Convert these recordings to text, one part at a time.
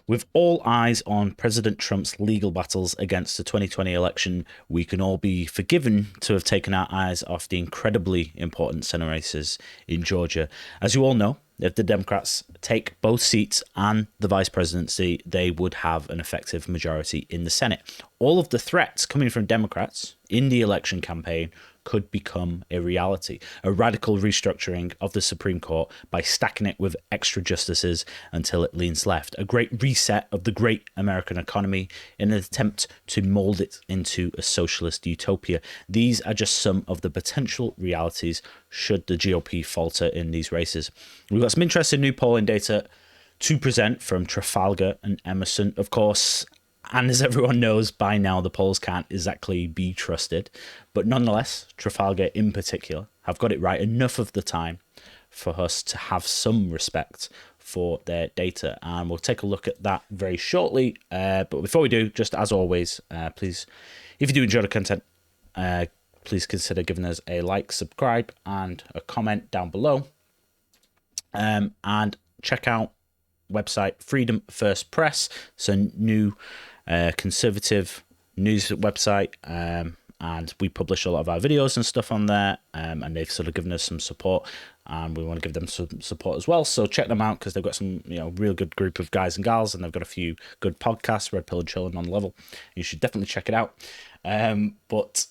With all eyes on President Trump's legal battles against the 2020 election, we can all be forgiven to have taken our eyes off the incredibly important Senate races in Georgia. As you all know, if the Democrats take both seats and the vice presidency, they would have an effective majority in the Senate. All of the threats coming from Democrats in the election campaign could become a reality. A radical restructuring of the Supreme Court by stacking it with extra justices until it leans left. A great reset of the great American economy in an attempt to mold it into a socialist utopia. These are just some of the potential realities should the GOP falter in these races. We've got some interesting new polling data to present from Trafalgar and Emerson, of course. And as everyone knows by now, the polls can't exactly be trusted. But nonetheless, Trafalgar in particular have got it right enough of the time for us to have some respect for their data. And we'll take a look at that very shortly. But before we do, just as always, please, if you do enjoy the content, please consider giving us a like, subscribe, and a comment down below. And check out website Freedom First Press. It's a new conservative news website, and we publish a lot of our videos and stuff on there, and they've sort of given us some support, and we want to give them some support as well. So check them out because they've got some, real good group of guys and gals, and they've got a few good podcasts, Red Pill and Chillin' on the level. You should definitely check it out. But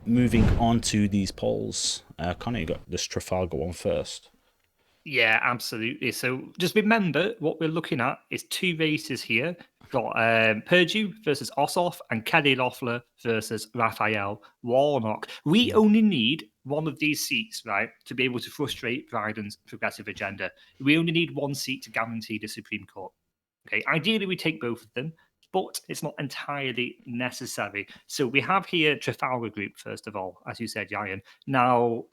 moving on to these polls, Connor, you got this Trafalgar one first. Yeah, absolutely. So just remember what we're looking at is two races here. We've got Perdue versus Ossoff and Kelly Loeffler versus Raphael Warnock. We only need one of these seats, right, to be able to frustrate Biden's progressive agenda. We only need one seat to guarantee the Supreme Court. Okay, ideally we take both of them, but it's not entirely necessary. So we have here Trafalgar Group, first of all, as you said, Ryan. Now,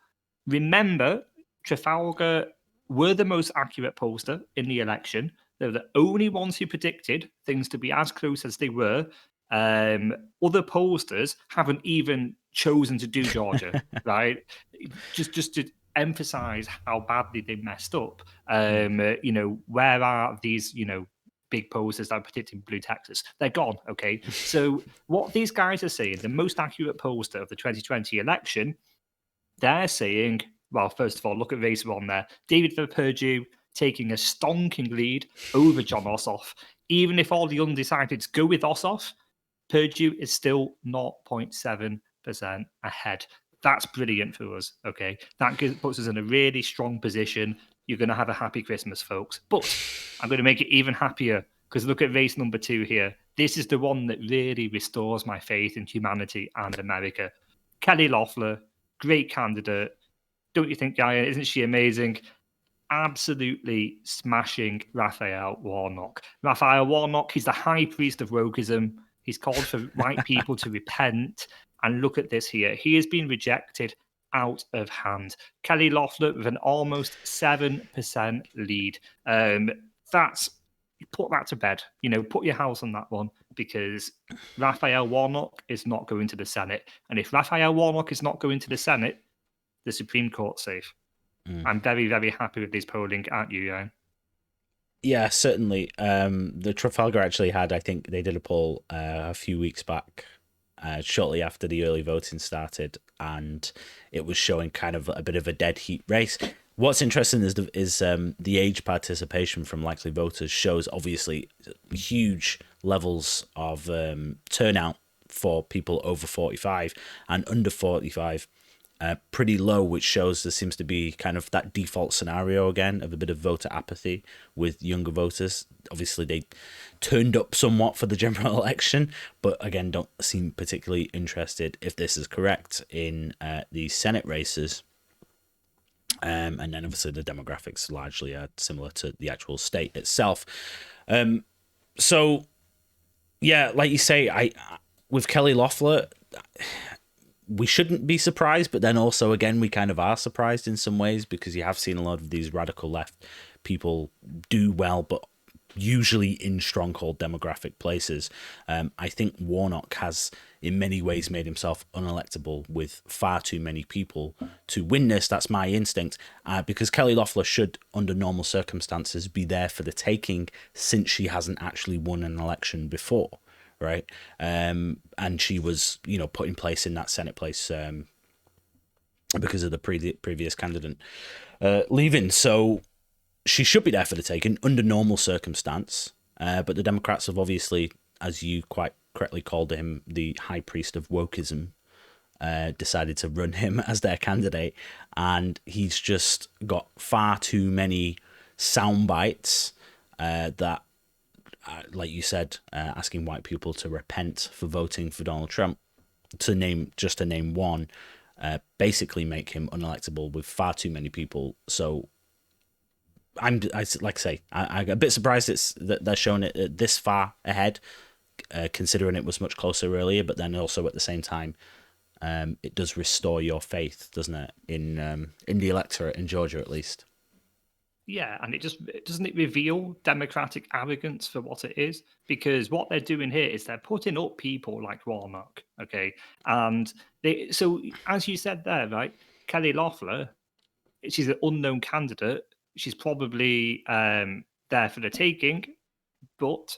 remember, Trafalgar were the most accurate pollster in the election. They're the only ones who predicted things to be as close as they were. Other pollsters haven't even chosen to do Georgia, right? Just to emphasize how badly they messed up. Where are these, big pollsters that are predicting blue Texas? They're gone, okay? So what these guys are saying, the most accurate pollster of the 2020 election, they're saying, well, first of all, look at race one there. David for Perdue taking a stonking lead over John Ossoff. Even if all the undecideds go with Ossoff, Perdue is still 0.7% ahead. That's brilliant for us, okay? That puts us in a really strong position. You're going to have a happy Christmas, folks. But I'm going to make it even happier because look at race number 2 here. This is the one that really restores my faith in humanity and America. Kelly Loeffler, great candidate. Don't you think, Gaia? Isn't she amazing? Absolutely smashing Raphael Warnock. Raphael Warnock, he's the high priest of wokeism. He's called for white people to repent. And look at this here. He has been rejected out of hand. Kelly Loeffler with an almost 7% lead. Put that to bed. Put your house on that one because Raphael Warnock is not going to the Senate. And if Raphael Warnock is not going to the Senate, the Supreme Court's safe. I'm very, very happy with this polling, aren't you, Ryan? Yeah, certainly. The Trafalgar actually had, I think they did a poll a few weeks back, shortly after the early voting started, and it was showing kind of a bit of a dead heat race. What's interesting is the age participation from likely voters shows obviously huge levels of turnout for people over 45 and under 45. Pretty low, which shows there seems to be kind of that default scenario again of a bit of voter apathy with younger voters. Obviously, they turned up somewhat for the general election, but again, don't seem particularly interested, if this is correct, in the Senate races. And then obviously the demographics largely are similar to the actual state itself. So, yeah, like you say, with Kelly Loeffler, we shouldn't be surprised, but then also, again, we kind of are surprised in some ways because you have seen a lot of these radical left people do well, but usually in stronghold demographic places. I think Warnock has, in many ways, made himself unelectable with far too many people to win this. That's my instinct, because Kelly Loeffler should, under normal circumstances, be there for the taking, since she hasn't actually won an election before, right? And she was, put in place in that Senate place because of the previous candidate leaving. So she should be there for the taking under normal circumstance. But the Democrats have obviously, as you quite correctly called him, the high priest of wokeism, decided to run him as their candidate. And he's just got far too many sound bites that, like you said, asking white people to repent for voting for Donald Trump, to name one, basically make him unelectable with far too many people. So I'm a bit surprised that they're showing it this far ahead, considering it was much closer earlier. But then also at the same time, it does restore your faith, doesn't it, in the electorate in Georgia at least. Yeah, and doesn't it reveal democratic arrogance for what it is? Because what they're doing here is they're putting up people like Warnock, okay, and so as you said there, right, Kelly Loeffler, she's an unknown candidate. She's probably there for the taking, but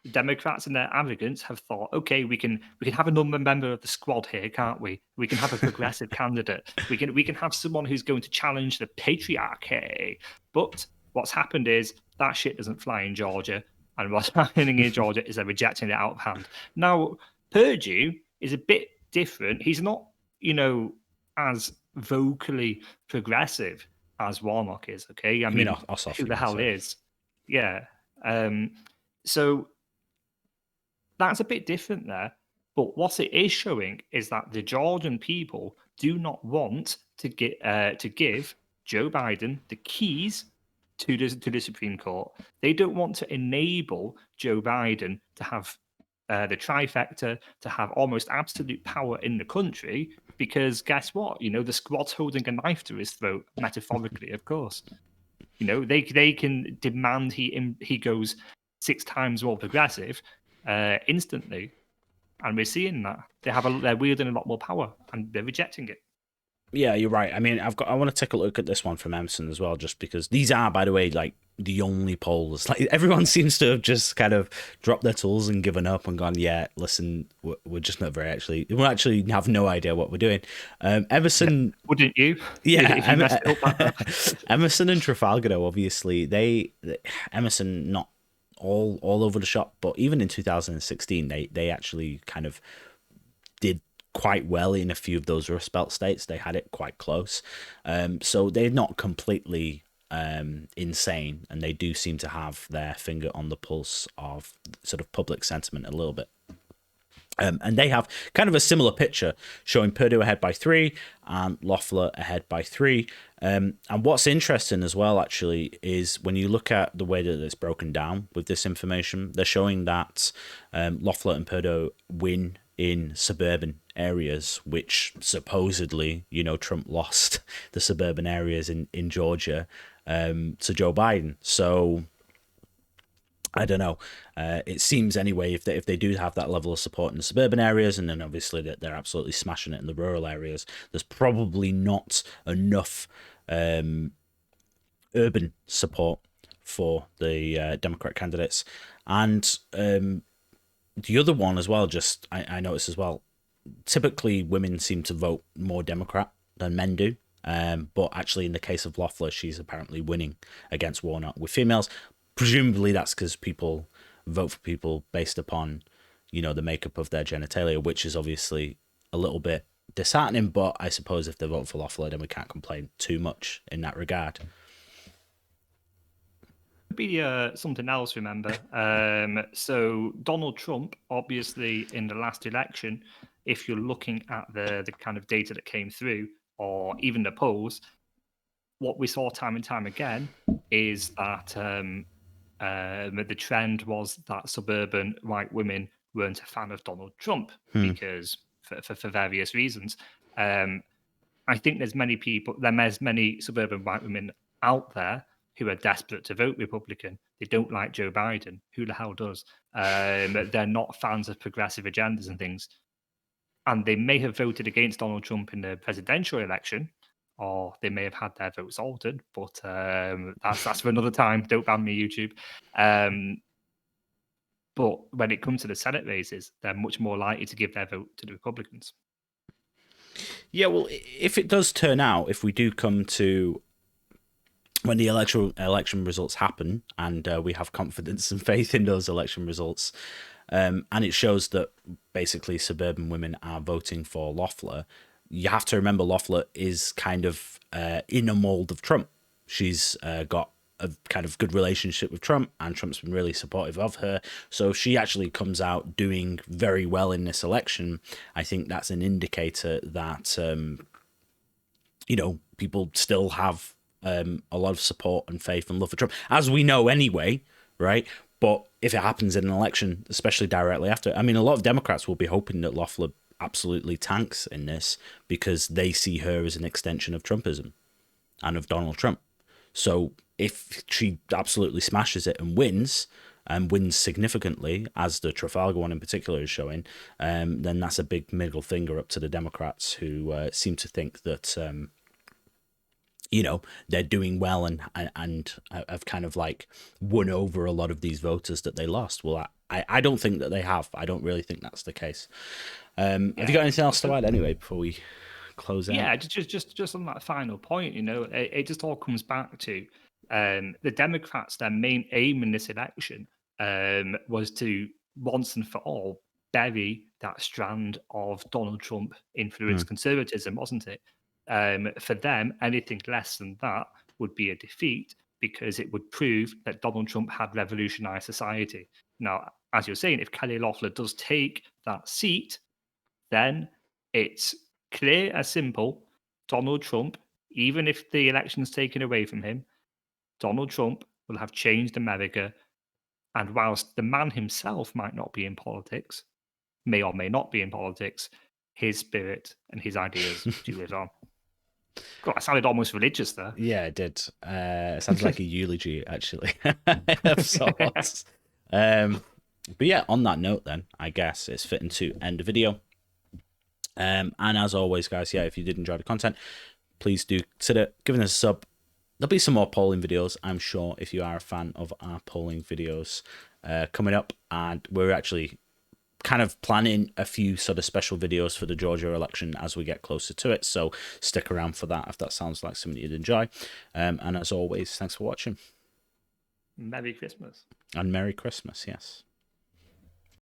the Democrats in their arrogance have thought, okay, we can have another member of the squad here, can't we? We can have a progressive candidate. We can have someone who's going to challenge the patriarchy. But what's happened is that shit doesn't fly in Georgia, and what's happening in Georgia is they're rejecting it out of hand. Now, Perdue is a bit different. He's not, as vocally progressive as Warnock is. Okay, I mean Ossoff, who the hell is? Yeah. So that's a bit different there. But what it is showing is that the Georgian people do not want to give Joe Biden the keys to the Supreme Court. They don't want to enable Joe Biden to have the trifecta, to have almost absolute power in the country, because guess what? The squad's holding a knife to his throat, metaphorically, of course. They can demand he goes 6 times more progressive instantly, and we're seeing that they're wielding a lot more power, and they're rejecting it. Yeah, you're right. I mean, I want to take a look at this one from Emerson as well, just because these are, by the way, like the only polls. Like everyone seems to have just kind of dropped their tools and given up and gone, yeah, listen, we're just not very we actually have no idea what we're doing. Emerson, yeah, wouldn't you? Yeah, if you messed it up. Emerson and Trafalgar, though, obviously, Emerson not all over the shop, but even in 2016, they actually kind of did quite well in a few of those Rust Belt states. They had it quite close. So they're not completely insane, and they do seem to have their finger on the pulse of sort of public sentiment a little bit. And they have kind of a similar picture, showing Perdue ahead by 3 and Loeffler ahead by 3. And what's interesting as well, actually, is when you look at the way that it's broken down with this information, they're showing that Loeffler and Perdue win in suburban areas, which supposedly, Trump lost the suburban areas in Georgia to Joe Biden. So I don't know. It seems anyway, if they do have that level of support in the suburban areas, and then obviously that they're absolutely smashing it in the rural areas, there's probably not enough urban support for the Democrat candidates. And the other one as well, just I noticed as well, typically women seem to vote more Democrat than men do. But actually, in the case of Loeffler, she's apparently winning against Warnock with females. Presumably, that's because people vote for people based upon, the makeup of their genitalia, which is obviously a little bit disheartening. But I suppose if they vote for Loeffler, then we can't complain too much in that regard. Be something else, remember. So Donald Trump, obviously, in the last election, if you're looking at the kind of data that came through, or even the polls, what we saw time and time again is that the trend was that suburban white women weren't a fan of Donald Trump because for various reasons. I think there's many suburban white women out there who are desperate to vote Republican. They don't like Joe Biden. Who the hell does? They're not fans of progressive agendas and things. And they may have voted against Donald Trump in the presidential election, or they may have had their votes altered, but that's for another time. Don't ban me, YouTube. But when it comes to the Senate races, they're much more likely to give their vote to the Republicans. Yeah, well, if it does turn out, if we do come to when the election results happen, and we have confidence and faith in those election results, and it shows that basically suburban women are voting for Loeffler, you have to remember Loeffler is kind of in a mold of Trump. She's got a kind of good relationship with Trump, and Trump's been really supportive of her. So if she actually comes out doing very well in this election, I think that's an indicator that, people still have a lot of support and faith and love for Trump, as we know anyway, right? But if it happens in an election, especially directly after, I mean, a lot of Democrats will be hoping that Loeffler absolutely tanks in this because they see her as an extension of Trumpism and of Donald Trump. So if she absolutely smashes it and wins significantly, as the Trafalgar one in particular is showing, then that's a big middle finger up to the Democrats who seem to think that they're doing well and have kind of like won over a lot of these voters that they lost. Well, I don't think that they have. I don't really think that's the case. Have you got anything else to add anyway before we close out? Yeah, just on that final point, it just all comes back to the Democrats. Their main aim in this election was to once and for all bury that strand of Donald Trump influenced conservatism, wasn't it? For them, anything less than that would be a defeat because it would prove that Donald Trump had revolutionized society. Now, as you're saying, if Kelly Loeffler does take that seat, then it's clear as simple. Donald Trump, even if the election's taken away from him, Donald Trump will have changed America. And whilst the man himself might not be in politics, may or may not be in politics, his spirit and his ideas do live on. God, I sounded almost religious there. Yeah, it did. It sounds like a eulogy, actually, of sorts. But yeah, on that note, then I guess it's fitting to end the video. And as always, guys, yeah, if you did enjoy the content, please do consider giving us a sub. There'll be some more polling videos, I'm sure, if you are a fan of our polling videos coming up. And we're actually kind of planning a few sort of special videos for the Georgia election as we get closer to it. So stick around for that if that sounds like something you'd enjoy. And as always, thanks for watching. Merry Christmas. And Merry Christmas, yes.